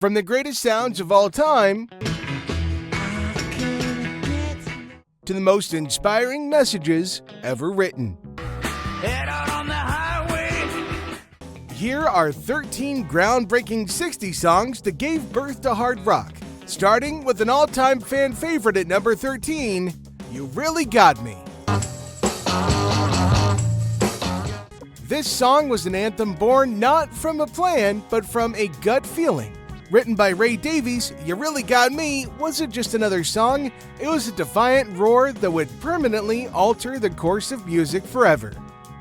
From the greatest sounds of all time to the most inspiring messages ever written. Head out on the highway. Here are 13 groundbreaking 60s songs that gave birth to hard rock, starting with an all-time fan favorite at number 13, You Really Got Me. This song was an anthem born not from a plan, but from a gut feeling. Written by Ray Davies, You Really Got Me wasn't just another song, it was a defiant roar that would permanently alter the course of music forever.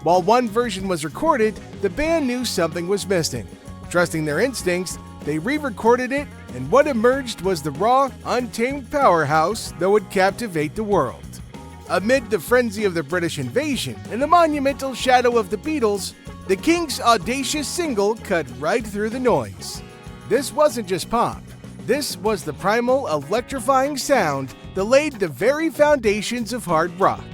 While one version was recorded, the band knew something was missing. Trusting their instincts, they re-recorded it, and what emerged was the raw, untamed powerhouse that would captivate the world. Amid the frenzy of the British invasion and the monumental shadow of the Beatles, the Kinks' audacious single cut right through the noise. This wasn't just pop. This was the primal, electrifying sound that laid the very foundations of hard rock.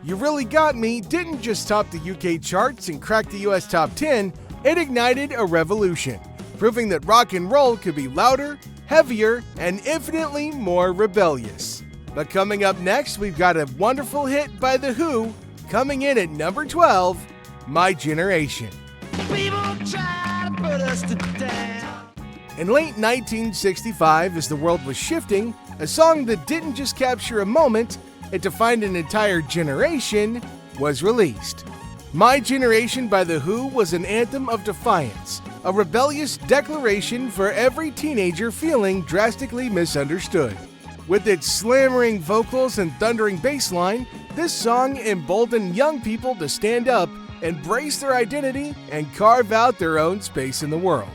You Really Got Me didn't just top the UK charts and crack the US top 10, it ignited a revolution, proving that rock and roll could be louder, heavier, and infinitely more rebellious. But coming up next, we've got a wonderful hit by The Who, coming in at number 12, My Generation. People try to put us to down. In late 1965, as the world was shifting, a song that didn't just capture a moment, it defined an entire generation, was released. My Generation by The Who was an anthem of defiance, a rebellious declaration for every teenager feeling drastically misunderstood. With its slammering vocals and thundering bass line, this song emboldened young people to stand up, embrace their identity, and carve out their own space in the world.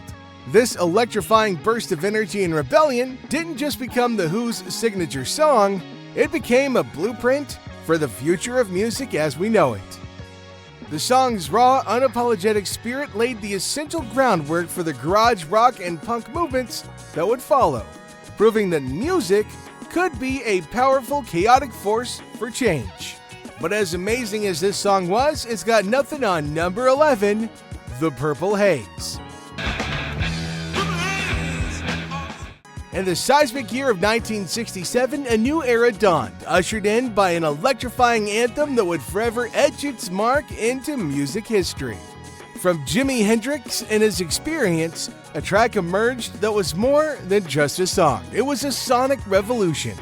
This electrifying burst of energy and rebellion didn't just become The Who's signature song, it became a blueprint for the future of music as we know it. The song's raw, unapologetic spirit laid the essential groundwork for the garage rock and punk movements that would follow, proving that music could be a powerful, chaotic force for change. But as amazing as this song was, it's got nothing on number 11, The Purple Haze. In the seismic year of 1967, a new era dawned, ushered in by an electrifying anthem that would forever etch its mark into music history. From Jimi Hendrix and his Experience, a track emerged that was more than just a song. It was a sonic revolution.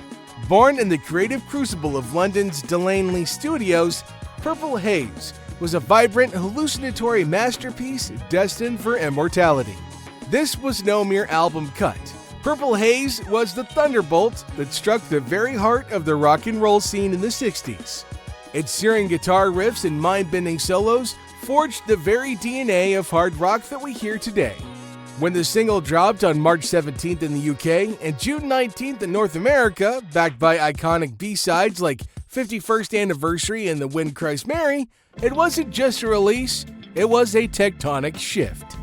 Born in the creative crucible of London's Delaney Studios, Purple Haze was a vibrant, hallucinatory masterpiece destined for immortality. This was no mere album cut. Purple Haze was the thunderbolt that struck the very heart of the rock and roll scene in the 60s. Its searing guitar riffs and mind-bending solos forged the very DNA of hard rock that we hear today. When the single dropped on March 17th in the UK and June 19th in North America, backed by iconic B-sides like 51st Anniversary and The Wind Cries Mary, it wasn't just a release, it was a tectonic shift.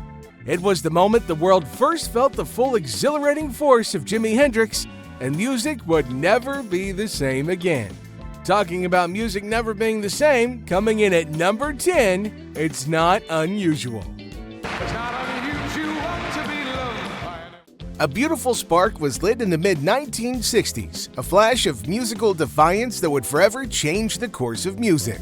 It was the moment the world first felt the full exhilarating force of Jimi Hendrix, and music would never be the same again. Talking about music never being the same, coming in at number 10, It's Not Unusual. A beautiful spark was lit in the mid-1960s, a flash of musical defiance that would forever change the course of music.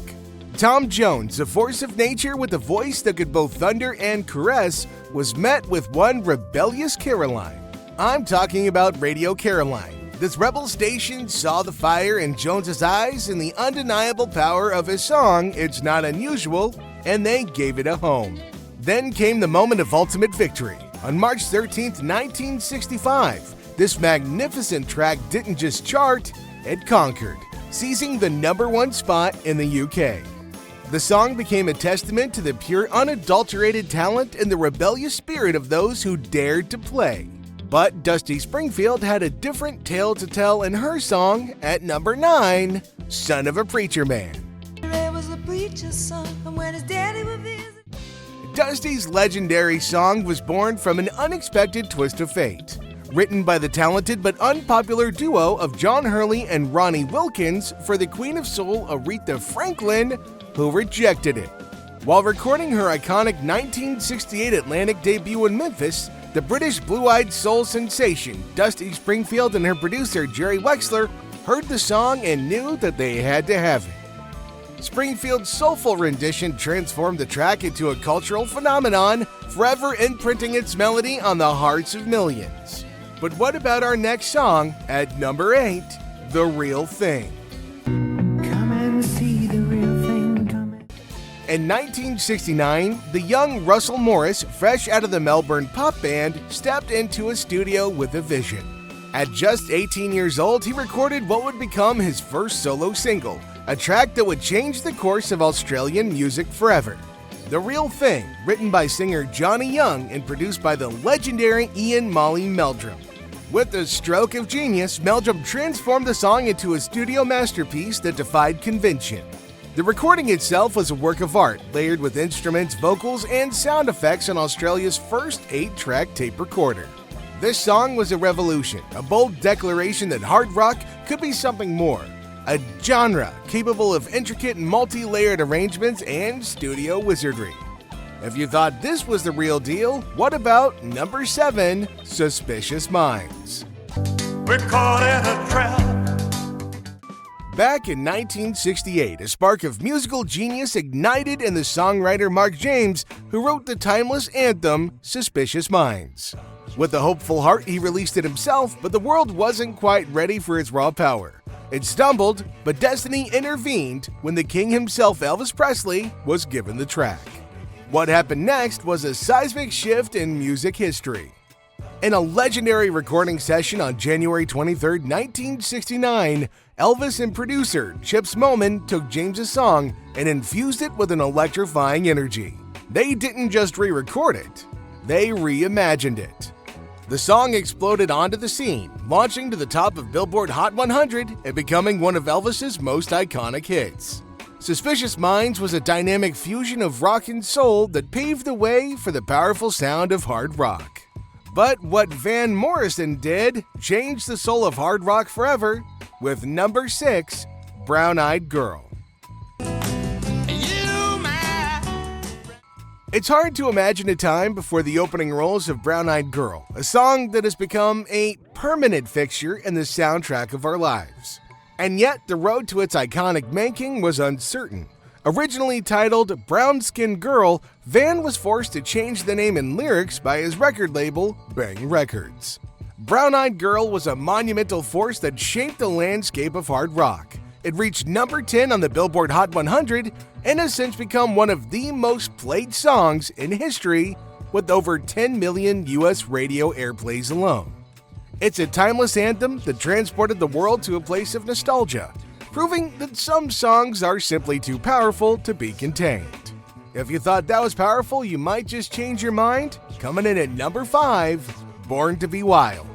Tom Jones, a force of nature with a voice that could both thunder and caress, was met with one rebellious Caroline. I'm talking about Radio Caroline. This rebel station saw the fire in Jones's eyes and the undeniable power of his song, It's Not Unusual, and they gave it a home. Then came the moment of ultimate victory. On March 13, 1965, this magnificent track didn't just chart, it conquered, seizing the number 1 spot in the UK. The song became a testament to the pure, unadulterated talent and the rebellious spirit of those who dared to play. But Dusty Springfield had a different tale to tell in her song at number 9, Son of a Preacher Man. There was a preacher's son when his daddy would visit. Dusty's legendary song was born from an unexpected twist of fate. Written by the talented but unpopular duo of John Hurley and Ronnie Wilkins for the Queen of Soul Aretha Franklin, who rejected it. While recording her iconic 1968 Atlantic debut in Memphis, The British blue-eyed soul sensation Dusty Springfield and her producer Jerry Wexler heard the song and knew that they had to have it. Springfield's soulful rendition transformed the track into a cultural phenomenon, forever imprinting its melody on the hearts of millions. But what about our next song at number 8, The Real Thing? Come and see the real thing coming. In 1969, the young Russell Morris, fresh out of the Melbourne pop band, stepped into a studio with a vision. At just 18 years old, he recorded what would become his first solo single, a track that would change the course of Australian music forever. The Real Thing, written by singer Johnny Young and produced by the legendary Ian Molly Meldrum. With a stroke of genius, Meldrum transformed the song into a studio masterpiece that defied convention. The recording itself was a work of art, layered with instruments, vocals, and sound effects on Australia's first 8-track tape recorder. This song was a revolution, a bold declaration that hard rock could be something more, a genre capable of intricate and multi-layered arrangements and studio wizardry. If you thought this was the real deal, what about number 7, Suspicious Minds? We're caught in a trap. Back in 1968, a spark of musical genius ignited in the songwriter Mark James, who wrote the timeless anthem, Suspicious Minds. With a hopeful heart, he released it himself, but the world wasn't quite ready for its raw power. It stumbled, but destiny intervened when the king himself, Elvis Presley, was given the track. What happened next was a seismic shift in music history. In a legendary recording session on January 23, 1969, Elvis and producer Chips Moman took James's song and infused it with an electrifying energy. They didn't just re-record it, they reimagined it. The song exploded onto the scene, launching to the top of Billboard Hot 100 and becoming one of Elvis's most iconic hits. Suspicious Minds was a dynamic fusion of rock and soul that paved the way for the powerful sound of hard rock. But what Van Morrison did changed the soul of hard rock forever with number 6, Brown Eyed Girl. It's hard to imagine a time before the opening rolls of Brown Eyed Girl, a song that has become a permanent fixture in the soundtrack of our lives. And yet, the road to its iconic making was uncertain. Originally titled Brown Skin Girl, Van was forced to change the name and lyrics by his record label, Bang Records. Brown Eyed Girl was a monumental force that shaped the landscape of hard rock. It reached number 10 on the Billboard Hot 100 and has since become one of the most played songs in history, with over 10 million US radio airplays alone. It's a timeless anthem that transported the world to a place of nostalgia, proving that some songs are simply too powerful to be contained. If you thought that was powerful, you might just change your mind. Coming in at number 5, Born to Be Wild.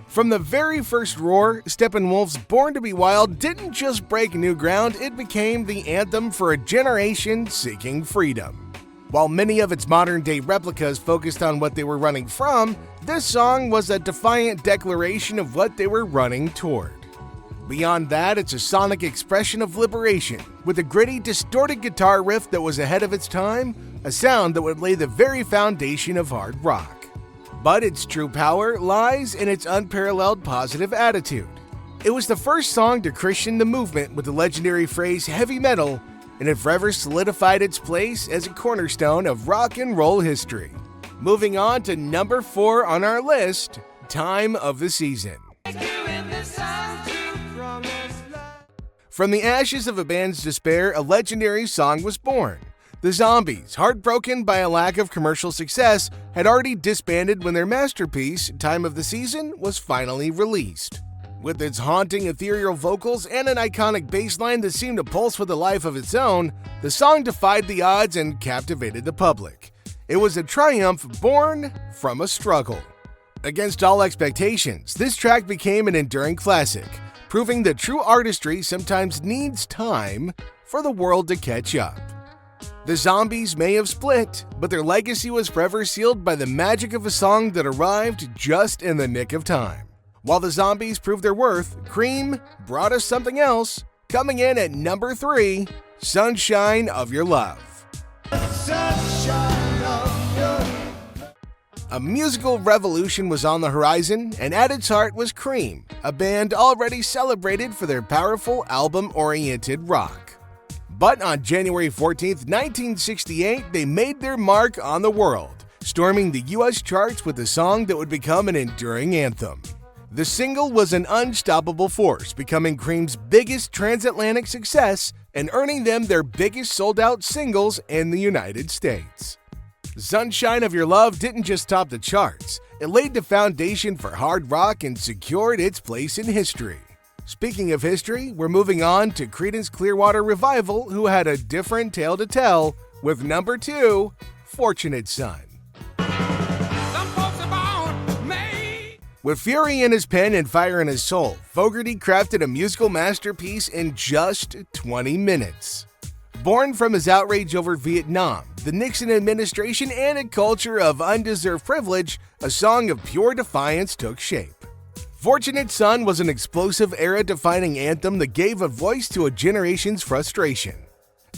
From the very first roar, Steppenwolf's Born to Be Wild didn't just break new ground, it became the anthem for a generation seeking freedom. While many of its modern-day replicas focused on what they were running from, this song was a defiant declaration of what they were running toward. Beyond that, it's a sonic expression of liberation, with a gritty, distorted guitar riff that was ahead of its time, a sound that would lay the very foundation of hard rock. But its true power lies in its unparalleled positive attitude. It was the first song to Christian the movement with the legendary phrase heavy metal, and it forever solidified its place as a cornerstone of rock and roll history. Moving on to number 4 on our list, Time of the Season. From the ashes of a band's despair, a legendary song was born. The Zombies, heartbroken by a lack of commercial success, had already disbanded when their masterpiece, Time of the Season, was finally released. With its haunting, ethereal vocals and an iconic bass line that seemed to pulse with a life of its own, the song defied the odds and captivated the public. It was a triumph born from a struggle. Against all expectations, this track became an enduring classic, proving that true artistry sometimes needs time for the world to catch up. The Zombies may have split, but their legacy was forever sealed by the magic of a song that arrived just in the nick of time. While the Zombies proved their worth, Cream brought us something else, coming in at number 3, Sunshine of Your Love. Sunshine. sunshine of your. A musical revolution was on the horizon, and at its heart was Cream, a band already celebrated for their powerful album-oriented rock. But on January 14, 1968, they made their mark on the world, storming the US charts with a song that would become an enduring anthem. The single was an unstoppable force, becoming Cream's biggest transatlantic success and earning them their biggest sold-out singles in the United States. Sunshine of Your Love didn't just top the charts, it laid the foundation for hard rock and secured its place in history. Speaking of history, we're moving on to Creedence Clearwater Revival, who had a different tale to tell with number 2, Fortunate Son. With fury in his pen and fire in his soul, Fogerty crafted a musical masterpiece in just 20 minutes. Born from his outrage over Vietnam, the Nixon administration, and a culture of undeserved privilege, a song of pure defiance took shape. Fortunate Son was an explosive era-defining anthem that gave a voice to a generation's frustration.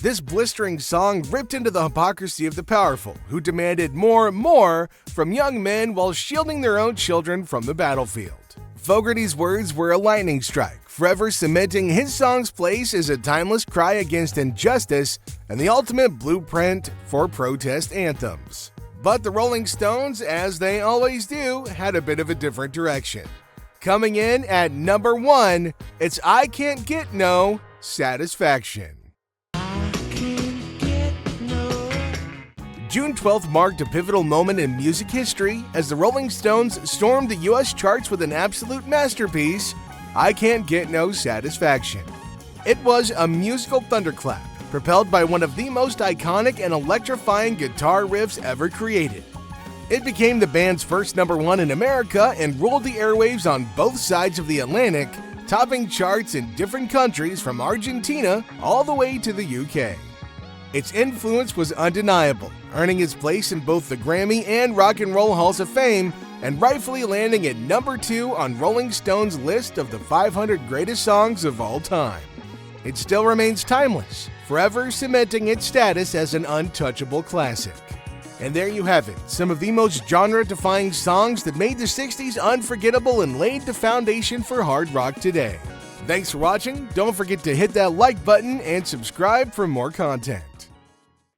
This blistering song ripped into the hypocrisy of the powerful, who demanded more from young men while shielding their own children from the battlefield. Fogerty's words were a lightning strike, forever cementing his song's place as a timeless cry against injustice and the ultimate blueprint for protest anthems. But the Rolling Stones, as they always do, had a bit of a different direction. Coming in at number 1, it's I Can't Get No Satisfaction. June 12th marked a pivotal moment in music history as the Rolling Stones stormed the US charts with an absolute masterpiece, I Can't Get No Satisfaction. It was a musical thunderclap, propelled by one of the most iconic and electrifying guitar riffs ever created. It became the band's first number 1 in America and ruled the airwaves on both sides of the Atlantic, topping charts in different countries from Argentina all the way to the UK. Its influence was undeniable, earning its place in both the Grammy and Rock and Roll Halls of Fame, and rightfully landing at number 2 on Rolling Stone's list of the 500 greatest songs of all time. It still remains timeless, forever cementing its status as an untouchable classic. And there you have it, some of the most genre-defying songs that made the 60s unforgettable and laid the foundation for hard rock today. Thanks for watching, don't forget to hit that like button and subscribe for more content.